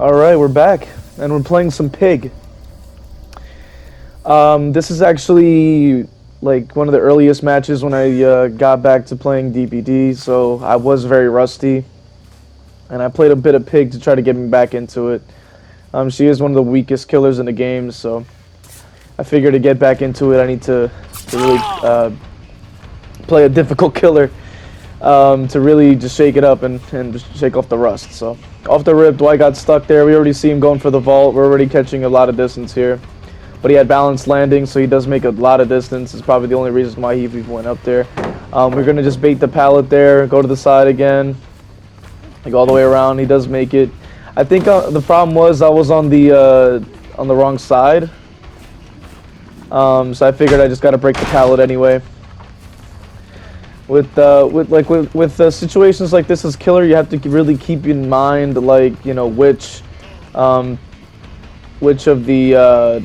Alright, we're back, and we're playing some Pig. This is actually like one of the earliest matches when I got back to playing DBD, so I was very rusty. And I played a bit of Pig to try to get me back into it. She is one of the weakest killers in the game, so I figured to get back into it I need to really play a difficult killer to really just shake it up and just shake off the rust. So off the rip, Dwight got stuck there. We already see him going for the vault. We're already catching a lot of distance here. But he had balanced landing, so he does make a lot of distance. It's probably the only reason why he even went up there. We're going to just bait the pallet there, go to the side again, like all the way around. He does make it. I think the problem was I was on the wrong side. So I figured I just got to break the pallet anyway. With situations like this as killer, you have to really keep in mind, like, you know, which of the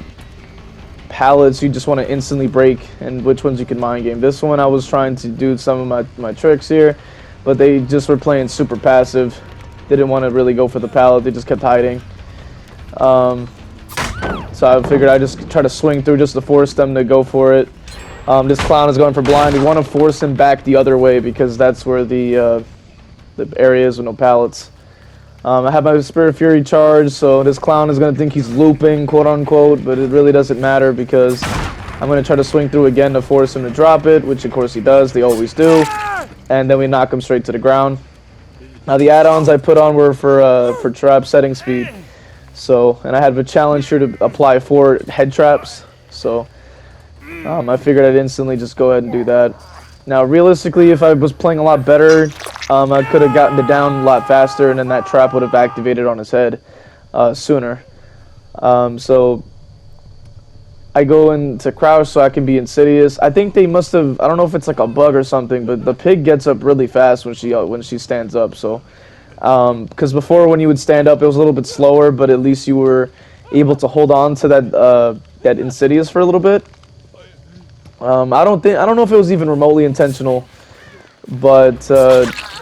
pallets you just want to instantly break and which ones you can mind game. This one I was trying to do some of my tricks here, but they just were playing super passive. Didn't want to really go for the pallet. They just kept hiding. So I figured I'd just try to swing through just to force them to go for it. This clown is going for blind. We want to force him back the other way because that's where the area is with no pallets. I have my Spirit Fury charged, so this clown is going to think he's looping, quote unquote, but it really doesn't matter because I'm going to try to swing through again to force him to drop it, which of course he does. They always do. And then we knock him straight to the ground. Now the add-ons I put on were for trap setting speed. So, and I had a challenge here to apply 4 head traps. So I figured I'd instantly just go ahead and do that. Now, realistically, if I was playing a lot better, I could have gotten it down a lot faster, and then that trap would have activated on his head sooner. So I go into crouch so I can be insidious. I think they must have, I don't know if it's like a bug or something, but the pig gets up really fast when she stands up. So, because before when you would stand up, it was a little bit slower, but at least you were able to hold on to that insidious for a little bit. I don't know if it was even remotely intentional, but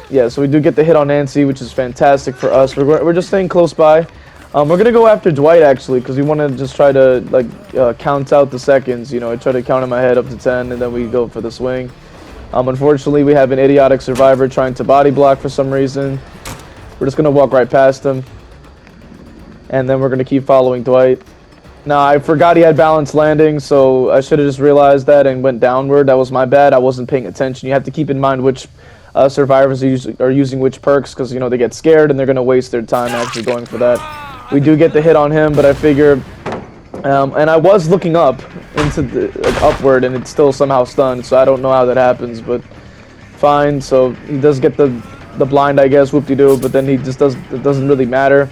yeah. So we do get the hit on Nancy, which is fantastic for us. We're just staying close by. We're gonna go after Dwight actually, because we want to just try to like count out the seconds. You know, I try to count in my head up to 10, and then we go for the swing. Unfortunately, we have an idiotic survivor trying to body block for some reason. We're just gonna walk right past him, and then we're gonna keep following Dwight. Now, I forgot he had balanced landing, so I should have just realized that and went downward. That was my bad. I wasn't paying attention. You have to keep in mind which survivors are using which perks, because, you know, they get scared and they're going to waste their time actually going for that. We do get the hit on him, but I figure... and I was looking up, upward, and it's still somehow stunned, so I don't know how that happens, but fine. So he does get the blind, I guess, whoop-de-doo, but then he just it doesn't really matter.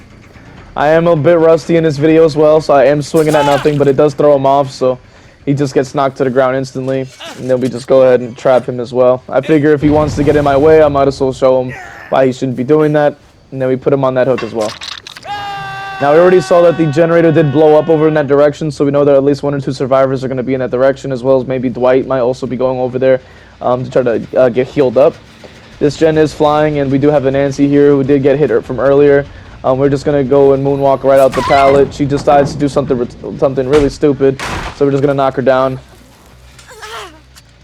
I am a bit rusty in this video as well, so I am swinging at nothing, but it does throw him off, so he just gets knocked to the ground instantly, and then we just go ahead and trap him as well. I figure if he wants to get in my way, I might as well show him why he shouldn't be doing that, and then we put him on that hook as well. Now, we already saw that the generator did blow up over in that direction, so we know that at least 1 or 2 survivors are going to be in that direction, as well as maybe Dwight might also be going over there to try to get healed up. This gen is flying, and we do have a Nancy here who did get hit from earlier. We're just going to go and moonwalk right out the pallet. She decides to do something really stupid, so we're just going to knock her down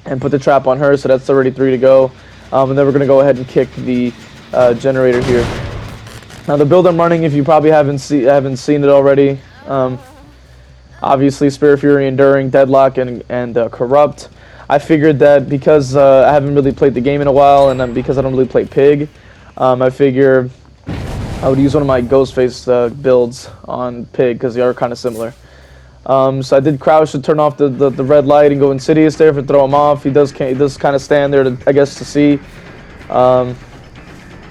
and put the trap on her, so that's already 3 to go. And then we're going to go ahead and kick the generator here. Now, the build I'm running, if you probably haven't seen it already, obviously Spirit Fury, Enduring, Deadlock, and Corrupt. I figured that because I haven't really played the game in a while, and because I don't really play Pig, I figure I would use one of my Ghostface builds on Pig because they are kind of similar. So I did crouch to turn off the red light and go Insidious there to throw him off. He does kind of stand there, I guess, to see.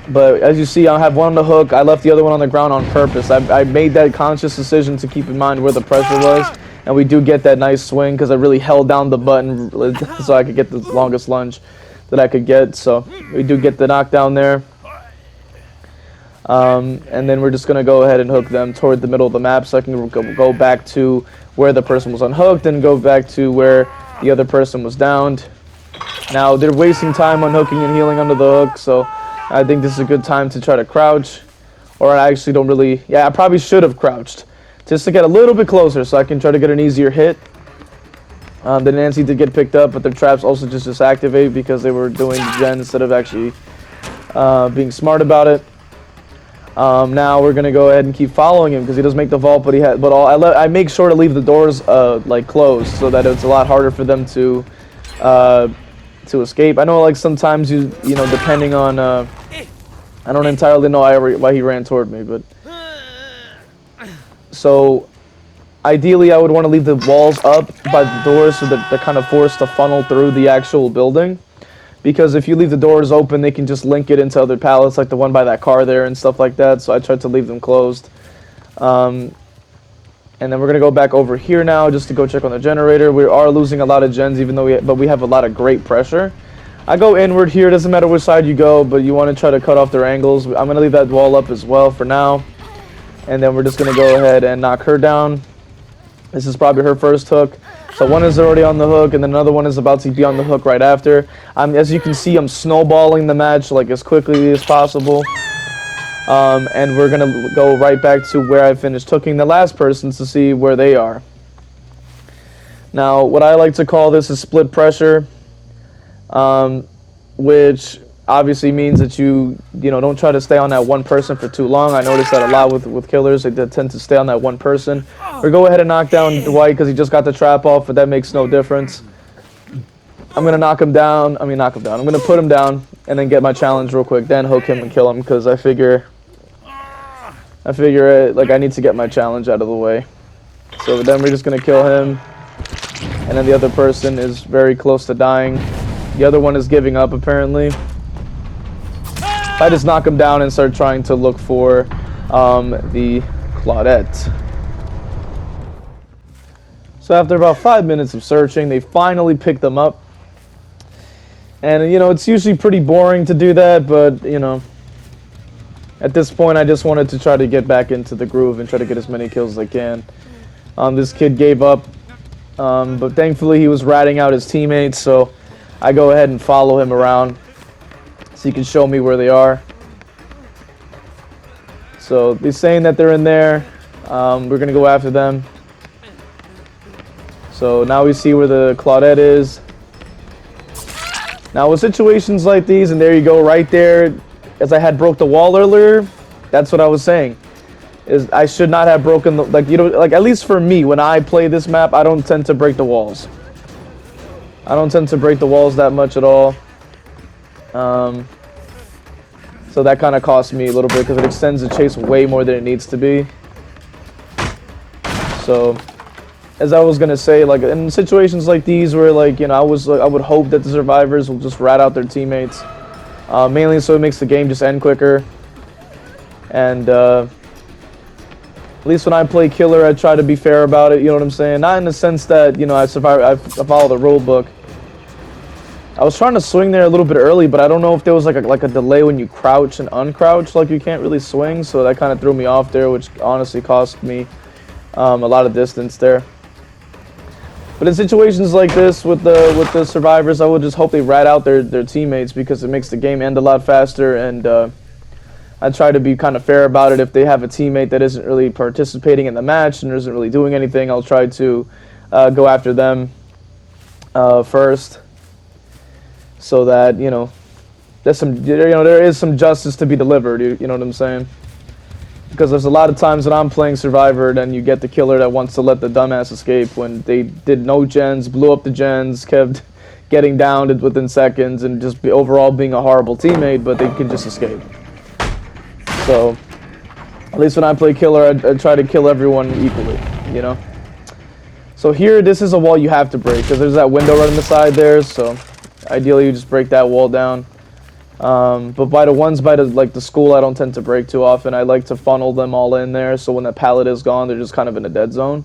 But as you see, I have one on the hook. I left the other one on the ground on purpose. I made that conscious decision to keep in mind where the pressure was. And we do get that nice swing because I really held down the button so I could get the longest lunge that I could get. So we do get the knockdown there. And then we're just going to go ahead and hook them toward the middle of the map so I can go back to where the person was unhooked and go back to where the other person was downed. Now, they're wasting time unhooking and healing under the hook, so I think this is a good time to try to crouch Or I actually don't really... Yeah, I probably should have crouched. Just to get a little bit closer so I can try to get an easier hit. The Nancy did get picked up, but their traps also just disactivate because they were doing gen instead of actually being smart about it. Now we're gonna go ahead and keep following him because he does make the vault, but I make sure to leave the doors like closed so that it's a lot harder for them to escape. I know like sometimes you know depending on I don't entirely know why he ran toward me, but so ideally I would want to leave the walls up by the doors so that they're kind of forced to funnel through the actual building. Because if you leave the doors open, they can just link it into other pallets, like the one by that car there and stuff like that. So I tried to leave them closed. And then we're gonna go back over here now just to go check on the generator. We are losing a lot of gens, even though we have a lot of great pressure. I go inward here. Doesn't matter which side you go, but you want to try to cut off their angles. I'm gonna leave that wall up as well for now. And then we're just gonna go ahead and knock her down. This is probably her first hook. So one is already on the hook, and then another one is about to be on the hook right after. As you can see, I'm snowballing the match like as quickly as possible. And we're going to go right back to where I finished hooking the last person to see where they are. Now, what I like to call this is split pressure, which obviously means that you don't try to stay on that one person for too long. I noticed that a lot with killers. They tend to stay on that one person. Or go ahead and knock down Dwight because he just got the trap off, but that makes no difference. I'm going to knock him down. I'm going to put him down and then get my challenge real quick. Then hook him and kill him because I figure like I need to get my challenge out of the way. So then we're just going to kill him. And then the other person is very close to dying. The other one is giving up apparently. I just knock him down and start trying to look for the Claudette. So after about 5 minutes of searching, they finally pick them up. And it's usually pretty boring to do that, but at this point I just wanted to try to get back into the groove and try to get as many kills as I can. This kid gave up, but thankfully he was ratting out his teammates, so I go ahead and follow him around. So you can show me where they are. So they're saying that they're in there. We're going to go after them. So now we see where the Claudette is. Now with situations like these, and there you go right there, as I had broke the wall earlier, that's what I was saying. Is I should not have broken, like at least for me, when I play this map, I don't tend to break the walls. I don't tend to break the walls that much at all. So that kind of cost me a little bit because it extends the chase way more than it needs to be. So, as I was gonna say, like in situations like these where like I would hope that the survivors will just rat out their teammates, mainly so it makes the game just end quicker. And at least when I play killer, I try to be fair about it. You know what I'm saying? Not in the sense that I follow the rule book. I was trying to swing there a little bit early, but I don't know if there was like a delay when you crouch and uncrouch, like you can't really swing, so that kind of threw me off there, which honestly cost me a lot of distance there. But in situations like this with the survivors, I would just hope they rat out their teammates because it makes the game end a lot faster, and I try to be kind of fair about it. If they have a teammate that isn't really participating in the match and isn't really doing anything, I'll try to go after them first. So that there's there is some justice to be delivered. You know what I'm saying? Because there's a lot of times that I'm playing Survivor, then you get the killer that wants to let the dumbass escape when they did no gens, blew up the gens, kept getting downed within seconds, and just overall being a horrible teammate, but they can just escape. So at least when I play killer, I try to kill everyone equally. So here, this is a wall you have to break because there's that window right on the side there. So ideally, you just break that wall down. But by the school, I don't tend to break too often. I like to funnel them all in there, so when the pallet is gone, they're just kind of in a dead zone,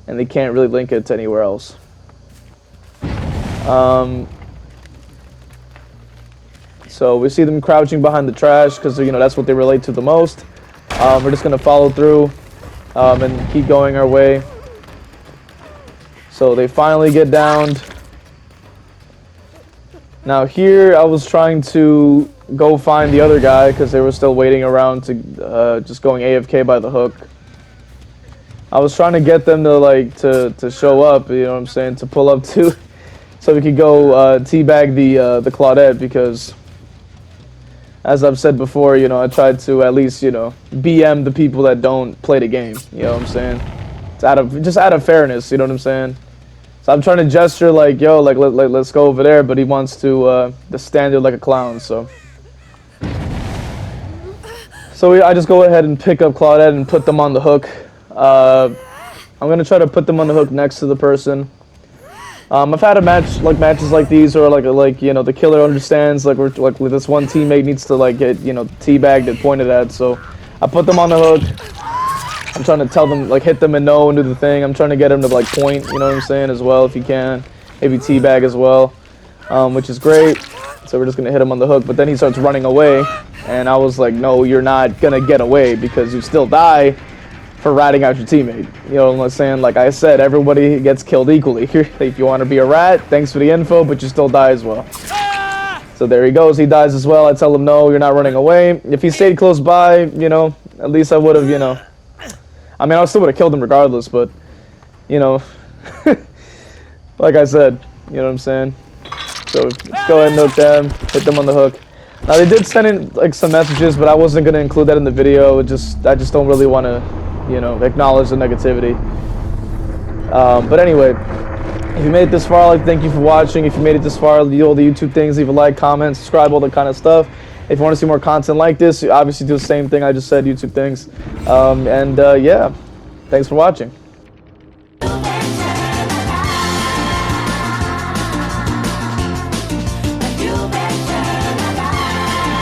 and they can't really link it to anywhere else. So we see them crouching behind the trash because that's what they relate to the most. We're just gonna follow through and keep going our way. So they finally get downed. Now here I was trying to go find the other guy because they were still waiting around to just going AFK by the hook. I was trying to get them to like to show up, you know what I'm saying, to pull up to, so we could go teabag the Claudette, because as I've said before, you know, I tried to at least, you know, BM the people that don't play the game, you know what I'm saying? It's just out of fairness, you know what I'm saying? So I'm trying to gesture like, yo, like let's go over there, but he wants to stand there like a clown, so. I just go ahead and pick up Claudette and put them on the hook. I'm gonna try to put them on the hook next to the person. I've had matches like these, or like you know, the killer understands like this one teammate needs to like get, you know, teabagged and pointed at, so I put them on the hook. I'm trying to tell them, like, hit them and no and do the thing. I'm trying to get him to like point, you know what I'm saying, as well if you can. Maybe teabag as well, which is great. So we're just gonna hit him on the hook, but then he starts running away, and I was like, no, you're not gonna get away because you still die for ratting out your teammate. You know what I'm saying? Like I said, everybody gets killed equally. If you want to be a rat, thanks for the info, but you still die as well. So there he goes, he dies as well. I tell him, no, you're not running away. If he stayed close by, you know, at least I would have, you know, I mean, I still would have killed him regardless, but, you know, like I said, you know what I'm saying? So let's go ahead and hook them, hit them on the hook. Now they did send in like some messages, but I wasn't gonna include that in the video. I just don't really want to, you know, acknowledge the negativity. But anyway, if you made it this far, I'd like to thank you for watching. If you made it this far, do all the YouTube things, leave a like, comment, subscribe, all that kind of stuff. If you want to see more content like this, you obviously do the same thing I just said, YouTube things. Yeah, thanks for watching.